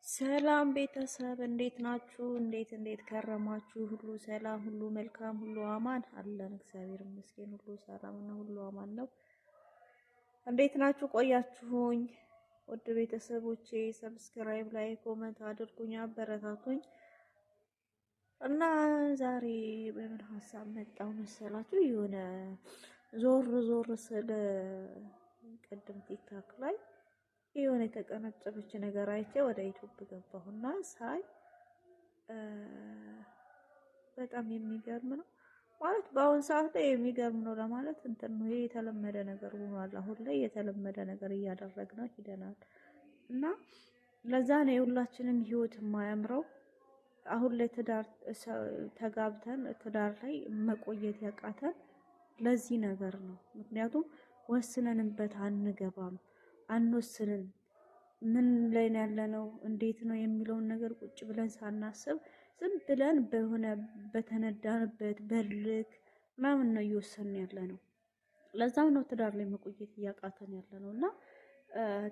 ሰላም ቤተሰብ እንዴት ናችሁ? እንዴት ከረማችሁ? ሁሉ ሰላም፣ ሁሉ መልካም፣ ሁሉ አማን አለን። እግዚአብሔር ይመስገን ሁሉ ሰላም እና ሁሉ አማን ነው። እንዴት ናችሁ? ቆያችሁኝ? ውድ ቤተሰቦቼ ሰብስክራይብ፣ ላይ ኮመንት አድርጉኝ፣ አበረታቱኝ እና ዛሬ በምን ሀሳብ መጣው መሰላችሁ? የሆነ ዞር ስለ ቅድም ቲክታክ ላይ የሆነ የተቀነጨበች ነገር አይቼ ወደ ዩቲዩብ ገባሁና ሳይ በጣም የሚገርም ነው ማለት በአሁን ሰዓት ላይ የሚገርም ነው ለማለት እንትን ነው። ይሄ የተለመደ ነገር ሆኗል። አሁን ላይ የተለመደ ነገር እያደረግነው ሂደናል እና ለዛ ነው የሁላችንም ህይወት የማያምረው። አሁን ላይ ተጋብተን ትዳር ላይ መቆየት ያቃተን ለዚህ ነገር ነው። ምክንያቱም ወስነንበት አንገባም፣ አንወስንም። ምን ላይ ነው ያለነው፣ እንዴት ነው የሚለውን ነገር ቁጭ ብለን ሳናስብ ዝም ብለን በሆነ በተነዳንበት በልክ ምናምን ነው እየወሰንን ያለነው። ለዛም ነው ትዳር ላይ መቆየት እያቃተን ያለነው እና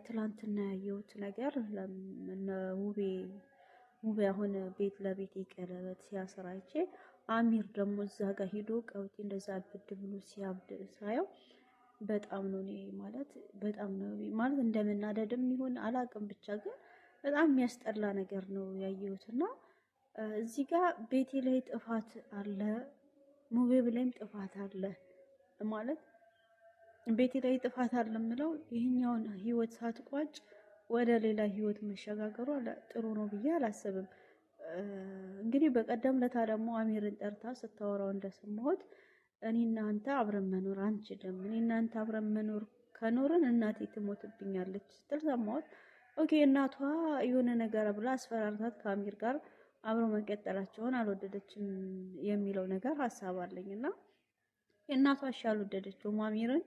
ትላንትና ያየሁት ነገር ውቤ አሁን ቤት ለቤት ቀለበት ሲያስር አይቼ አሚር ደግሞ እዛ ጋር ሄዶ ቀውጢ እንደዛ ብድ ብሎ ሲያብድ ሳየው በጣም ነው እኔ ማለት በጣም ነው ማለት እንደምናደድም ይሁን አላቅም፣ ብቻ ግን በጣም የሚያስጠላ ነገር ነው ያየሁትና እዚህ ጋር ቤቴ ላይ ጥፋት አለ፣ ሙቤ ላይም ጥፋት አለ ማለት ቤቴ ላይ ጥፋት አለ የምለው ይሄኛውን ህይወት ሳትቋጭ ወደ ሌላ ህይወት መሸጋገሩ ጥሩ ነው ብዬ አላስብም። እንግዲህ በቀደም ለታ ደግሞ አሚርን ጠርታ ስታወራው እንደሰማሁት እኔና አንተ አብረን መኖር አንችልም፣ እኔና አንተ አብረን መኖር ከኖርን እናቴ ትሞትብኛለች ስትል ሰማሁት። ኦኬ እናቷ የሆነ ነገር ብላ አስፈራርታት ከአሚር ጋር አብረው መቀጠላቸውን አልወደደችም የሚለው ነገር ሀሳብ አለኝና የእናቷ እሺ አልወደደችውም። አሚርን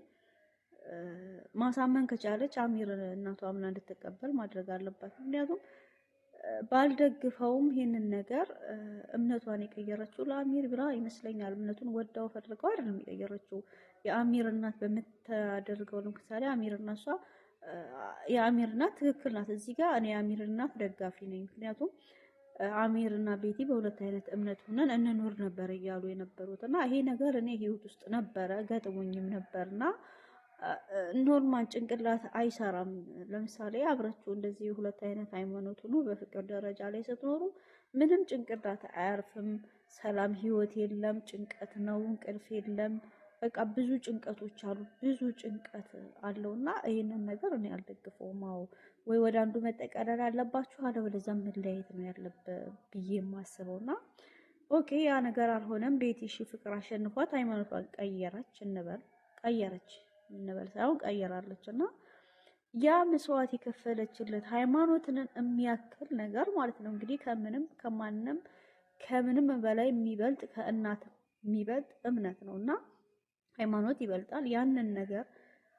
ማሳመን ከቻለች አሚር እናቷ አምና እንድትቀበል ማድረግ አለባት። ምክንያቱም ባልደግፈውም ይሄንን ነገር እምነቷን የቀየረችው ለአሚር ብላ ይመስለኛል። እምነቱን ወዳው ፈልገው አይደለም የቀየረችው። የአሚር እናት በምታደርገው ለምሳሌ አሚር እና እሷ የአሚር እናት ትክክል ናት። እዚህ ጋር እኔ የአሚር እናት ደጋፊ ነኝ። ምክንያቱም አሚር እና ቤቲ በሁለት አይነት እምነት ሆነን እንኖር ነበር እያሉ የነበሩት እና ይሄ ነገር እኔ ህይወት ውስጥ ነበረ ገጥሞኝም ነበርና ኖርማል ጭንቅላት አይሰራም። ለምሳሌ አብራችሁ እንደዚህ ሁለት አይነት ሃይማኖት ሆኖ በፍቅር ደረጃ ላይ ስትኖሩ ምንም ጭንቅላት አያርፍም። ሰላም ህይወት የለም፣ ጭንቀት ነው፣ እንቅልፍ የለም። በቃ ብዙ ጭንቀቶች አሉ፣ ብዙ ጭንቀት አለውና ይሄንን ነገር እኔ አልደግፈውም። አዎ ወይ ወደ አንዱ መጠቀለል አለባችሁ፣ አለበለዚያ መለያየት ነው ያለበት ብዬ የማስበውና ኦኬ ያ ነገር አልሆነም። ቤቲ እሺ ፍቅር አሸንፏት ሃይማኖቷን ቀየረች እንበል ሳይሆን ቀየራለች እና ያ መስዋዕት የከፈለችለት ሃይማኖትን የሚያክል ነገር ማለት ነው እንግዲህ ከምንም በላይ የሚበልጥ ከእናት የሚበልጥ እምነት ነውና ሃይማኖት ይበልጣል። ያንን ነገር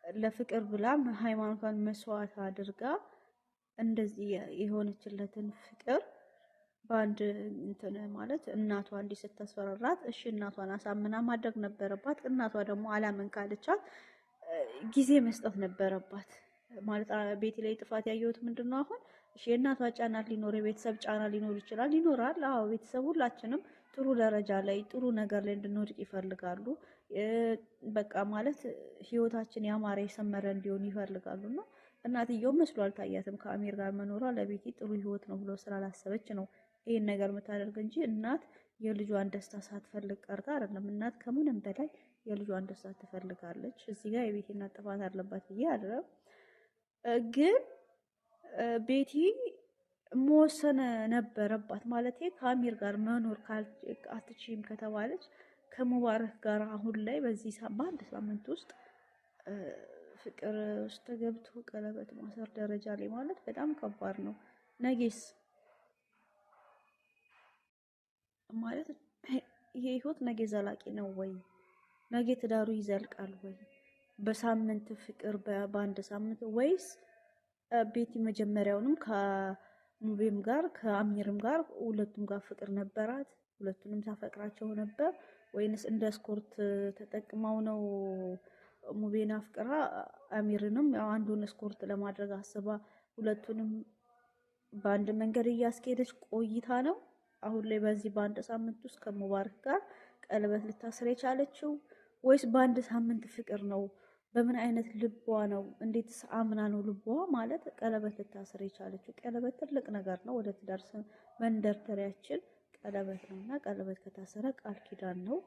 ለፍቅር ብላ ሃይማኖቷን መስዋዕት አድርጋ እንደዚህ የሆነችለትን ፍቅር በአንድ እንትን ማለት እናቷ እንዲህ ስታስፈራራት እሺ እናቷን አሳምና ማድረግ ነበረባት። እናቷ ደግሞ አላመን ካለቻት ጊዜ መስጠት ነበረባት ማለት። ቤቲ ላይ ጥፋት ያየሁት ምንድነው አሁን እሺ የእናቷ ጫና ሊኖር የቤተሰብ ጫና ሊኖር ይኖራል። አዎ ቤተሰብ ሁላችንም ጥሩ ደረጃ ላይ ጥሩ ነገር ላይ እንድንወድቅ ይፈልጋሉ። በቃ ማለት ህይወታችን ያማረ የሰመረ እንዲሆን ይፈልጋሉና እናትየው መስሎ አልታያትም ከአሚር ጋር መኖሯ ለቤቲ ጥሩ ህይወት ነው ብሎ ስላላሰበች ነው ይሄን ነገር የምታደርግ እንጂ እናት የልጇን ደስታ ሳትፈልግ ቀርታ አይደለም። እናት ከምንም በላይ የልጇን ደስታ ትፈልጋለች። እዚህ ጋር የቤቲ እናት ጥፋት አለባት ብዬ አይደለም፣ ግን ቤቲ መወሰን ነበረባት ማለት ከአሚር ጋር መኖር አትችይም ከተባለች ከሙባረክ ጋር አሁን ላይ በዚህ በአንድ ሳምንት ውስጥ ፍቅር ውስጥ ገብቶ ቀለበት ማሰር ደረጃ ላይ ማለት በጣም ከባድ ነው። ነጌስ ማለት ይሄ ህይወት ነገ ዘላቂ ነው ወይ? ነገ ትዳሩ ይዘልቃል ወይ? በሳምንት ፍቅር በአንድ ሳምንት ወይስ ቤቲ መጀመሪያውንም ከሙቤም ጋር ከአሚርም ጋር ሁለቱም ጋር ፍቅር ነበራት፣ ሁለቱንም ታፈቅራቸው ነበር ወይንስ እንደ ስኮርት ተጠቅመው ነው ሙቤን አፍቅራ አሚርንም ያው አንዱን ስኮርት ለማድረግ አስባ ሁለቱንም በአንድ መንገድ እያስኬደች ቆይታ ነው አሁን ላይ በዚህ በአንድ ሳምንት ውስጥ ከሙባረክ ጋር ቀለበት ልታስር የቻለችው? ወይስ በአንድ ሳምንት ፍቅር ነው? በምን አይነት ልቧ ነው? እንዴትስ አምና ነው ልቧ ማለት ቀለበት ልታስር የቻለችው? ቀለበት ትልቅ ነገር ነው። ወደ ትዳር መንደርደሪያችን ቀለበት ነው እና ቀለበት ከታሰረ ቃል ኪዳን ነው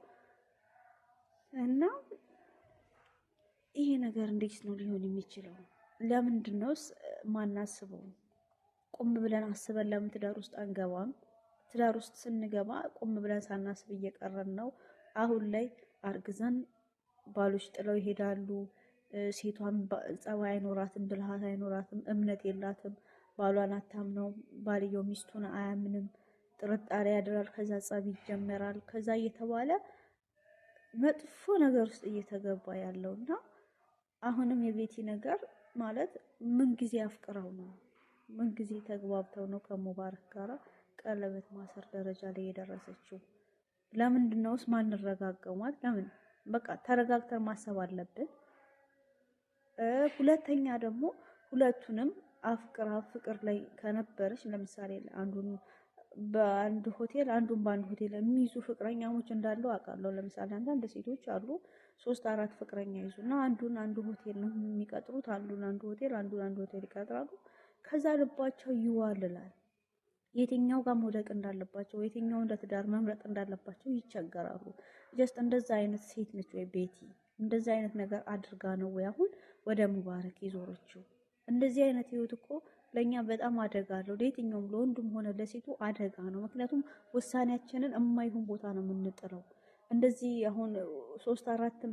እና ይሄ ነገር እንዴት ነው ሊሆን የሚችለው? ለምንድን ነውስ ማናስበው? ቁም ብለን አስበን ለምን ትዳር ውስጥ አንገባም? ትዳር ውስጥ ስንገባ ቁም ብለን ሳናስብ እየቀረን ነው። አሁን ላይ አርግዘን ባሎች ጥለው ይሄዳሉ። ሴቷን ጸባይ አይኖራትም፣ ብልሃት አይኖራትም፣ እምነት የላትም። ባሏን አታምነውም። ባልየው ሚስቱን አያምንም። ጥርጣሬ ያድራል። ከዛ ጸብ ይጀመራል። ከዛ እየተባለ መጥፎ ነገር ውስጥ እየተገባ ያለው እና አሁንም የቤቲ ነገር ማለት ምን ጊዜ አፍቅረው ነው? ምን ጊዜ ተግባብተው ነው ከሙባረክ ጋራ ቀለበት ማሰር ደረጃ ላይ የደረሰችው? ለምንድን ነውስ ማንረጋጋው? ማለት ለምን በቃ ተረጋግተን ማሰብ አለብን። ሁለተኛ ደግሞ ሁለቱንም አፍቅራ ፍቅር ላይ ከነበረች ለምሳሌ አንዱን በአንድ ሆቴል አንዱን በአንድ ሆቴል የሚይዙ ፍቅረኛሞች እንዳሉ አውቃለሁ። ለምሳሌ አንዳንድ ሴቶች አሉ 3-4 ፍቅረኛ ይዙና አንዱ ሆቴል ነው የሚቀጥሩት። አንዱ ሆቴል አንዱ ሆቴል ይቀጥራሉ። ከዛ ልባቸው ይዋልላል። የትኛው ጋር መውደቅ እንዳለባቸው የትኛው እንደ ትዳር መምረጥ እንዳለባቸው ይቸገራሉ። ጀስት እንደዛ አይነት ሴት ነች ወይ ቤቲ? እንደዛ አይነት ነገር አድርጋ ነው ወይ አሁን ወደ ሙባረክ ይዞረችው? እንደዚህ አይነት ህይወት እኮ ለኛ በጣም አደጋ አለው። ለየትኛውም ለወንዱም ሆነ ለሴቱ አደጋ ነው። ምክንያቱም ውሳኔያችንን የማይሆን ቦታ ነው የምንጥለው። እንደዚህ አሁን 3-4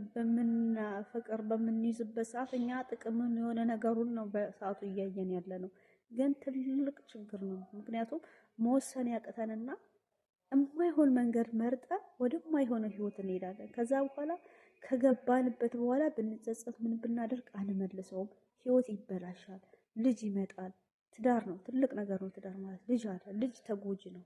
ፍቅር በምንይዝበት ሰዓት እኛ ጥቅምን የሆነ ነገሩን ነው በሰዓቱ እያየን ያለ ነው። ግን ትልቅ ችግር ነው። ምክንያቱም መወሰን ያቅተንና የማይሆን መንገድ መርጠን ወደማይሆነው ህይወት እንሄዳለን። ከዛ በኋላ ከገባንበት በኋላ ብንጸጸት ምን ብናደርግ አንመልሰውም። ህይወት ይበላሻል። ልጅ ይመጣል። ትዳር ነው ትልቅ ነገር ነው። ትዳር ማለት ልጅ አለ። ልጅ ተጎጂ ነው።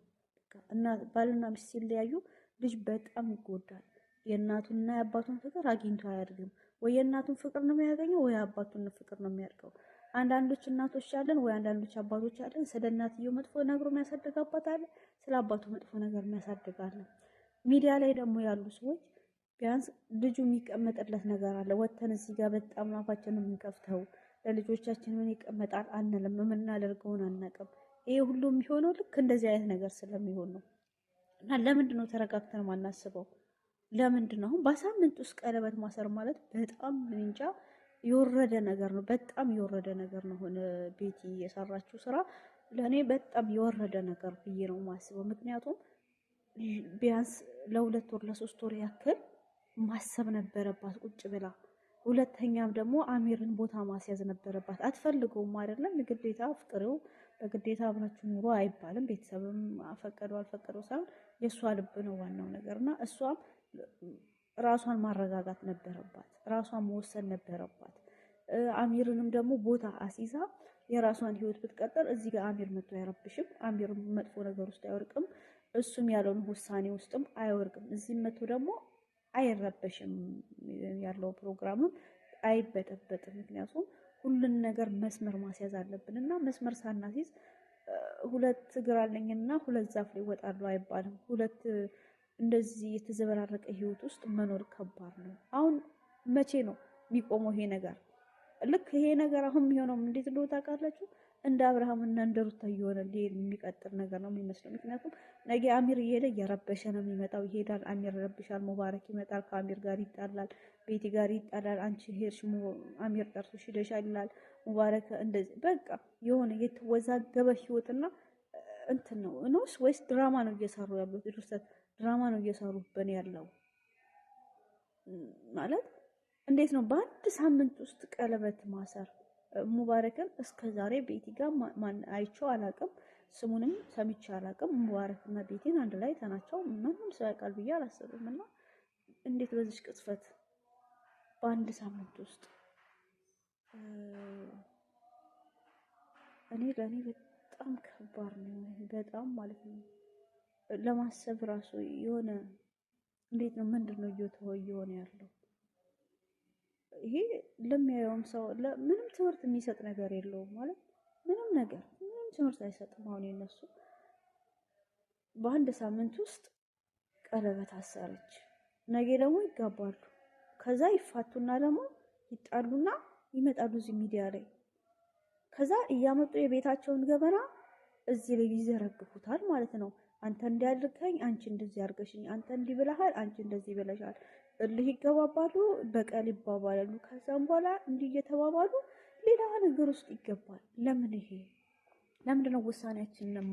እና ባልና ሚስት ሲለያዩ ልጅ በጣም ይጎዳል። የእናቱንና የአባቱን ፍቅር አግኝቶ አያድግም። ወይ የእናቱን ፍቅር ነው የሚያገኘው ወይ የአባቱን ፍቅር ነው የሚያድገው። አንዳንዶች እናቶች አለን ወይ አንዳንዶች አባቶች አለን። ስለ እናትየው መጥፎ ነገር የሚያሳድግ አባት አለ፣ ስለ አባቱ መጥፎ ነገር የሚያሳድግ አለ። ሚዲያ ላይ ደግሞ ያሉ ሰዎች ቢያንስ ልጁ የሚቀመጥለት ነገር አለ። ወተን እዚህ ጋር በጣም አፋችንን የምንከፍተው ለልጆቻችን ምን ይቀመጣል አንልም፣ የምናደርገውን አናውቅም። ይሄ ሁሉ የሚሆነው ልክ እንደዚህ አይነት ነገር ስለሚሆን ነው። እና ለምንድን ነው ተረጋግተን ማናስበው? ለምንድን ነው አሁን በሳምንት ውስጥ ቀለበት ማሰር ማለት በጣም እንጃ የወረደ ነገር ነው። በጣም የወረደ ነገር ነው። ሆነ ቤቲ የሰራችው ስራ ለእኔ በጣም የወረደ ነገር ብዬ ነው የማስበው። ምክንያቱም ቢያንስ ለ2 ወር ለ3 ወር ያክል ማሰብ ነበረባት ቁጭ ብላ። ሁለተኛም ደግሞ አሚርን ቦታ ማስያዝ ነበረባት። አትፈልገውም አይደለም ግዴታ ፍቅሬው በግዴታ አብራችሁ ኑሮ አይባልም። ቤተሰብም አፈቀደው አልፈቀደው ሳይሆን የእሷ ልብ ነው ዋናው ነገርና እሷም ራሷን ማረጋጋት ነበረባት። ራሷን መወሰን ነበረባት። አሚርንም ደግሞ ቦታ አስይዛ የራሷን ህይወት ብትቀጥል እዚህ ጋር አሚር መጥቶ አይረብሽም። አሚር መጥፎ ነገር ውስጥ አይወርቅም። እሱም ያለውን ውሳኔ ውስጥም አይወርቅም። እዚህ መጥቶ ደግሞ አይረበሽም። ያለው ፕሮግራምም አይበጠበጥም። ምክንያቱም ሁሉን ነገር መስመር ማስያዝ አለብን እና መስመር ሳናስይዝ 2 እግር አለኝና 2 ዛፍ ላይ እወጣለሁ አይባልም። እንደዚህ የተዘበራረቀ ህይወት ውስጥ መኖር ከባድ ነው። አሁን መቼ ነው የሚቆመው ይሄ ነገር? ልክ ይሄ ነገር አሁን የሚሆነው እንዴት እንደሆነ ታውቃላችሁ? እንደ አብርሃም እና እንደ ሩታ እየሆነ የሚቀጥል ነገር ነው የሚመስለው። ምክንያቱም ነገ አሚር እየሄደ እየረበሸ ነው የሚመጣው። ይሄዳል፣ አሚር ረብሻል፣ ሙባረክ ይመጣል፣ ከአሚር ጋር ይጣላል፣ ቤቲ ጋር ይጣላል። አንቺ ሄድሽ አሚር ጠርቶሽ ሄደሻል ይላል ሙባረክ። እንደዚህ በቃ የሆነ የተወዛገበ ህይወትና እንትን ነው ነውስ ወይስ ድራማ ነው እየሰሩ ያሉት? ድራማ ነው እየሰሩብን ያለው ማለት እንዴት ነው በአንድ ሳምንት ውስጥ ቀለበት ማሰር? ሙባረክን እስከ ዛሬ ቤቲ ጋር ማን አይቼው አላውቅም። ስሙንም ሰምቼ አላውቅም። ሙባረክና ቤቲን አንድ ላይ ተናቸው ምንም ሰው ያውቃል ብዬ አላስብም። እና እንዴት በዚህ ቅጽበት በአንድ ሳምንት ውስጥ ለእኔ በጣም ከባድ ነው። በጣም ማለት ነው ለማሰብ ራሱ የሆነ እንዴት ነው ምንድን ነው እየሆነ ያለው? ይሄ ለሚያየውም ሰው ምንም ትምህርት የሚሰጥ ነገር የለውም ማለት ምንም ትምህርት አይሰጥም። አሁን የነሱ በአንድ ሳምንት ውስጥ ቀለበት አሰረች። ነገ ደግሞ ይጋባሉ። ከዛ ይፋቱና ደግሞ ይጣሉና ይመጣሉ እዚህ ሚዲያ ላይ። ከዛ እያመጡ የቤታቸውን ገበና እዚህ ላይ ይዘረግፉታል ማለት ነው። አንተ እንዲያድርገኝ፣ አንቺ እንደዚህ አድርገሽኝ፣ አንተ እንዲህ ብለሃል፣ አንቺ እንደዚህ ብለሻል። እልህ ይገባባሉ፣ በቀል ይባባላሉ። ከዛም በኋላ እንዲህ እየተባባሉ ሌላ ነገር ውስጥ ይገባል። ለምን ይሄ ለምንድነው ውሳኔያችንን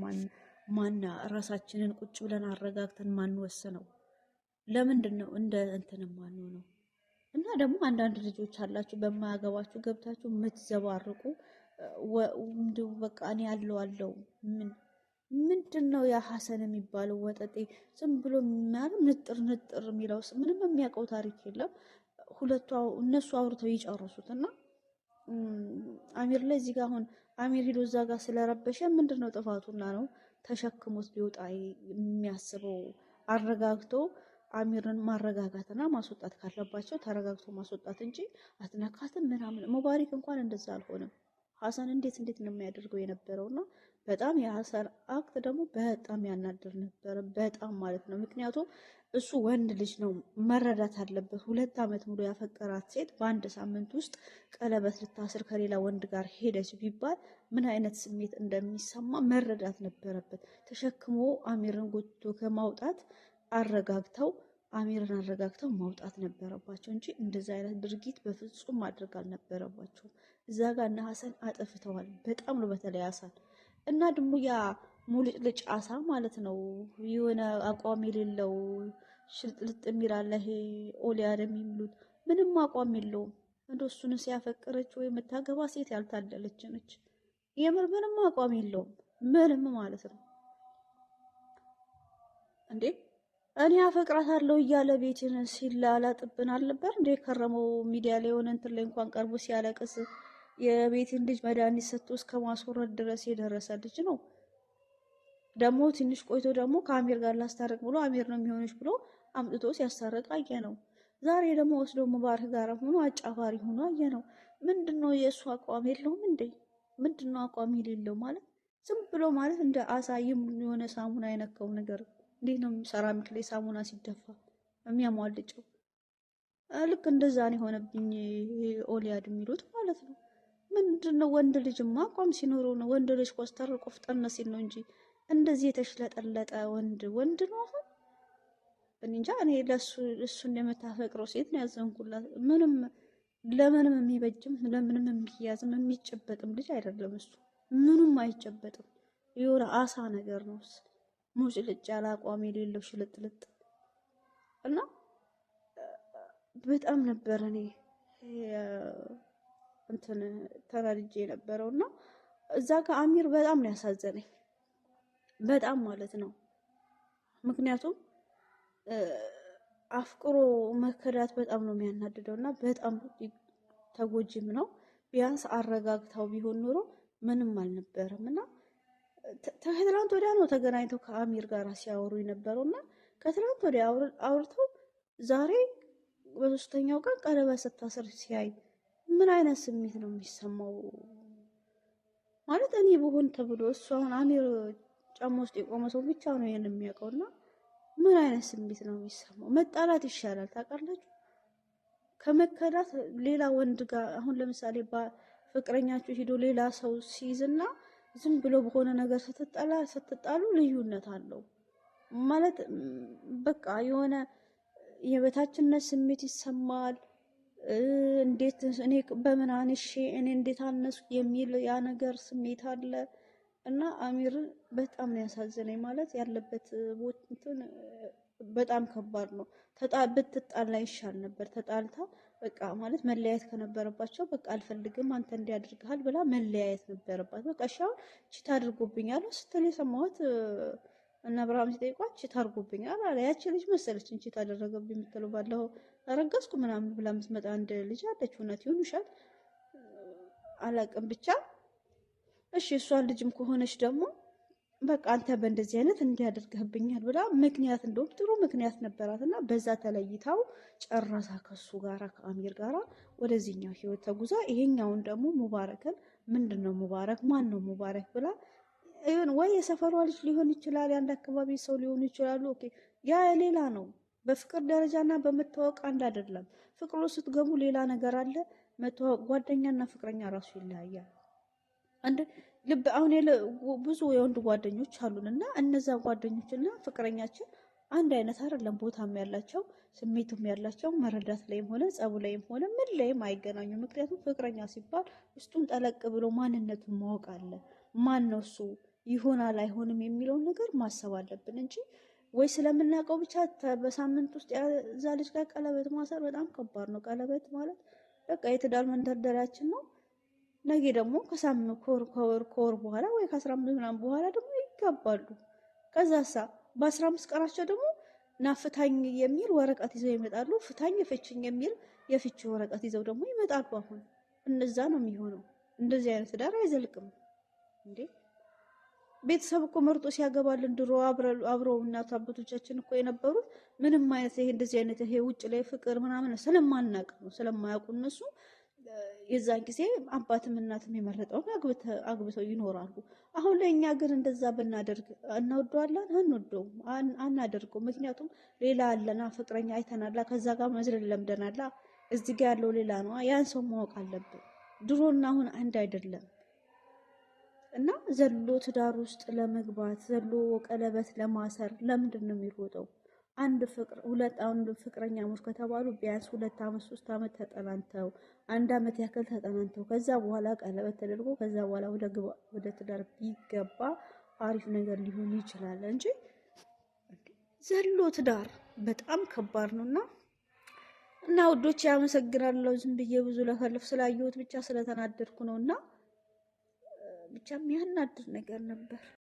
ማና ራሳችንን ቁጭ ብለን አረጋግተን ማንወስነው? ለምንድን ነው እንደ እንትን ማንሆነው? እና ደግሞ አንዳንድ ልጆች አላችሁ በማያገባችሁ ገብታችሁ የምትዘባርቁ እንዲሁ በቃ እኔ አለው ምንድን ነው ያ ሀሰን የሚባለው ወጠጤ ዝም ብሎ ምናምን ንጥር የሚለው ምንም የሚያውቀው ታሪክ የለም። እነሱ አውርተው ይጨርሱት እና አሚር ላይ እዚህ ጋር አሁን አሚር ሂዶ እዛ ጋር ስለረበሸ ምንድን ነው ጥፋቱና ነው ተሸክሞት ሊወጣ የሚያስበው? አረጋግቶ አሚርን ማረጋጋትና ማስወጣት ካለባቸው ተረጋግቶ ማስወጣት እንጂ አትነካትም ምናምን። ሙባሪክ እንኳን እንደዛ አልሆነም። ሀሰን እንዴት ነው የሚያደርገው የነበረውና በጣም የሀሰን አክት ደግሞ በጣም ያናድር ነበር። በጣም ማለት ነው። ምክንያቱም እሱ ወንድ ልጅ ነው፣ መረዳት አለበት። 2 ዓመት ሙሉ ያፈቀራት ሴት በአንድ ሳምንት ውስጥ ቀለበት ልታስር ከሌላ ወንድ ጋር ሄደች ቢባል ምን አይነት ስሜት እንደሚሰማ መረዳት ነበረበት። ተሸክሞ አሚርን ጎትቶ ከማውጣት አሚርን አረጋግተው ማውጣት ነበረባቸው እንጂ እንደዚህ አይነት ድርጊት በፍጹም ማድረግ አልነበረባቸውም። እዛ ጋር እነ ሀሰን አጥፍተዋል በጣም ነው። በተለይ ሀሰን እና ደግሞ ያ ሙልጭልጭ አሳ ማለት ነው፣ የሆነ አቋም የሌለው ሽልጥልጥ የሚላለ ይሄ ኦሊያድ የሚሉት ምንም አቋም የለውም። እንደ እሱን ሲያፈቅረች ወይ የምታገባ ሴት ያልታደለች ነች። የምር ምንም አቋም የለውም ምንም ማለት ነው እንዴ። እኔ አፈቅራታለሁ እያለ ቤትን ሲላላጥብን አልነበር እንደ ከረመው ሚዲያ ላይ የሆነ እንትን ላይ እንኳን ቀርቦ ሲያለቅስ የቤትን ልጅ መድኃኒት ሰጥቶ እስከ ማስወረድ ድረስ የደረሰ ልጅ ነው። ደግሞ ትንሽ ቆይቶ ደግሞ ከአሚር ጋር ላስታረቅ ብሎ አሚር ነው የሚሆንሽ ብሎ አምጥቶ ሲያስታረቅ አየ ነው። ዛሬ ደግሞ ወስዶ ሙባረክ ጋር ሆኖ አጫፋሪ ሆኖ አየ ነው። ምንድነው የእሱ አቋም የለውም እንዴ? ምንድነው አቋም የሌለው ማለት? ዝም ብሎ ማለት እንደ አሳይም የሆነ ሳሙና አይነካው ነገር እንዴት ነው ሰራሚክ ላይ ሳሙና ሲደፋ የሚያሟልጨው? ልክ እንደዛ ነው የሆነብኝ ኦሊያድ የሚሉት ማለት ነው። ምንድነው ወንድ ልጅማ አቋም ሲኖረው ነው። ወንድ ልጅ ኮስተር ቆፍጠን ሲል ነው እንጂ እንደዚህ የተሽለጠለጠ ወንድ ነው። አሁን እንጃ እኔ እሱን የምታፈቅረው ሴት ነው ያዘንኩላት። ለምንም የሚበጅም ለምንም የሚያዝም የሚጨበጥም ልጅ አይደለም እሱ። ምኑም አይጨበጥም። የሆነ አሳ ነገር ነው። ሙጭልጭ ያለ አቋም የሌለው ሽልጥልጥ እና በጣም ነበር እኔ እንትን ተናድጄ የነበረውና እዛ ጋር አሚር በጣም ነው ያሳዘነኝ። በጣም ማለት ነው። ምክንያቱም አፍቅሮ መከዳት በጣም ነው የሚያናድደው እና በጣም ተጎጂም ነው። ቢያንስ አረጋግታው ቢሆን ኖሮ ምንም አልነበረም እና ከትላንት ወዲያ ነው ተገናኝተው ከአሚር ጋር ሲያወሩ የነበረው እና ከትላንት ወዲያ አውርተው ዛሬ በሶስተኛው ቀን ቀለበት ስታስር ሲያይ ምን አይነት ስሜት ነው የሚሰማው? ማለት እኔ ብሆን ተብሎ እሱ አሁን አሚር ጫማ ውስጥ የቆመ ሰው ብቻ ነው ይሄን የሚያውቀውና ምን አይነት ስሜት ነው የሚሰማው? መጣላት ይሻላል ታውቃላችሁ ከመከዳት። ሌላ ወንድ ጋር አሁን ለምሳሌ ፍቅረኛችሁ ሄዶ ሌላ ሰው ሲይዝና ዝም ብሎ በሆነ ነገር ስትጣሉ ልዩነት አለው ማለት በቃ የሆነ የበታችነት ስሜት ይሰማል። እንዴት እኔ በምን አንሼ እኔ እንዴት አነስኩ የሚል ያ ነገር ስሜት አለ እና አሚር በጣም ነው ያሳዘነኝ። ማለት ያለበት እንትን በጣም ከባድ ነው። ብትጣላ ይሻል ነበር። ተጣልታ በቃ ማለት መለያየት ከነበረባቸው በቃ አልፈልግም አንተ እንዲያደርግሃል ብላ መለያየት ነበረባት። በቃ ሻው ቺት አድርጎብኛል ስትል የሰማሁት እና አብርሃም ሲጠይቋት ቺት አድርጎብኛል አለ። ያቺ ልጅ መሰለች ቺት አደረገብኝ የምትለው ባለው አረጋዝኩ ምናምን ብላ የምትመጣ አንድ ልጅ አለች። እውነት ይሁን ውሸት አላውቅም ብቻ እሺ እሷን ልጅም ከሆነች ደግሞ በቃ አንተ በእንደዚህ አይነት እንዲያደርግህብኛል ብላ ምክንያት እንደውም ጥሩ ምክንያት ነበራትና በዛ ተለይታው ጨረሳ ከሱ ጋራ ከአሚር ጋራ ወደዚህኛው ህይወት ተጉዛ ይሄኛውን ደግሞ ሙባረክን ምንድነው ሙባረክ ማን ነው ሙባረክ ብላ ወይ የሰፈሯ ልጅ ሊሆን ይችላል፣ የአንድ አካባቢ ሰው ሊሆኑ ይችላሉ። ኦኬ ያ ሌላ ነው። በፍቅር ደረጃና በመተዋወቅ አንድ አይደለም። ፍቅሩ ስትገቡ ሌላ ነገር አለ። መተዋወቅ ጓደኛና ፍቅረኛ ራሱ ይለያያል። አንድ ልብ አሁን ብዙ የወንድ ጓደኞች አሉን እና እነዛ ጓደኞችና ፍቅረኛችን አንድ አይነት አይደለም። ቦታም ያላቸው ስሜቱም ያላቸው መረዳት ላይም ሆነ ጸቡ ላይም ሆነ ምን ላይም አይገናኙ። ምክንያቱም ፍቅረኛ ሲባል ውስጡን ጠለቅ ብሎ ማንነቱን ማወቅ አለ። ማን ነው እሱ ይሆናል አይሆንም የሚለውን ነገር ማሰብ አለብን እንጂ ወይ ስለምናውቀው ብቻ በሳምንት ውስጥ ያዛ ልጅ ጋር ቀለበት ማሰር በጣም ከባድ ነው። ቀለበት ማለት በቃ የትዳር መንደርደሪያችን ነው። ነገ ደግሞ ከወር በኋላ ወይ ከ15 ምናምን በኋላ ደግሞ ይጋባሉ። ከዛሳ በ15 ቀናቸው ደግሞ ናፍታኝ የሚል ወረቀት ይዘው ይመጣሉ። ፍታኝ ፍችኝ የሚል የፍቺ ወረቀት ይዘው ደግሞ ይመጣሉ። አሁን እነዛ ነው የሚሆነው። እንደዚህ አይነት ትዳር አይዘልቅም እንዴ። ቤተሰብ እኮ መርጦ ሲያገባልን ድሮ አብረው እናት አባቶቻችን እኮ የነበሩት ምንም አይነት ይሄ እንደዚህ አይነት ይሄ ውጭ ላይ ፍቅር ምናምን ስለማናውቅ ነው፣ ስለማያውቁ እነሱ የዛን ጊዜ አባትም እናትም የመረጠውን አግብተው ይኖራሉ። አሁን ላይ እኛ ግን እንደዛ ብናደርግ እንወደዋለን? አንወደውም፣ አናደርገው። ምክንያቱም ሌላ አለና ፍቅረኛ አይተናላ፣ ከዛ ጋር መዝለል ለምደናላ። እዚህ ጋር ያለው ሌላ ነው። ያን ሰው ማወቅ አለብን። ድሮና አሁን አንድ አይደለም እና ዘሎ ትዳር ውስጥ ለመግባት ዘሎ ቀለበት ለማሰር ለምንድን ነው የሚሮጠው? አንድ ፍቅረኛሞች ከተባሉ ቢያንስ 2 ዓመት 3 ዓመት ተጠናንተው 1 ዓመት ያክል ተጠናንተው ከዛ በኋላ ቀለበት ተደርጎ ከዛ በኋላ ወደ ትዳር ቢገባ አሪፍ ነገር ሊሆን ይችላል እንጂ ዘሎ ትዳር በጣም ከባድ ነውና እና ውዶች ያመሰግናለሁ። ዝም ብዬ ብዙ ለፈልፍ ስላየሁት ብቻ ስለተናደድኩ ነውና ብቻ የሚያናድር ነገር ነበር።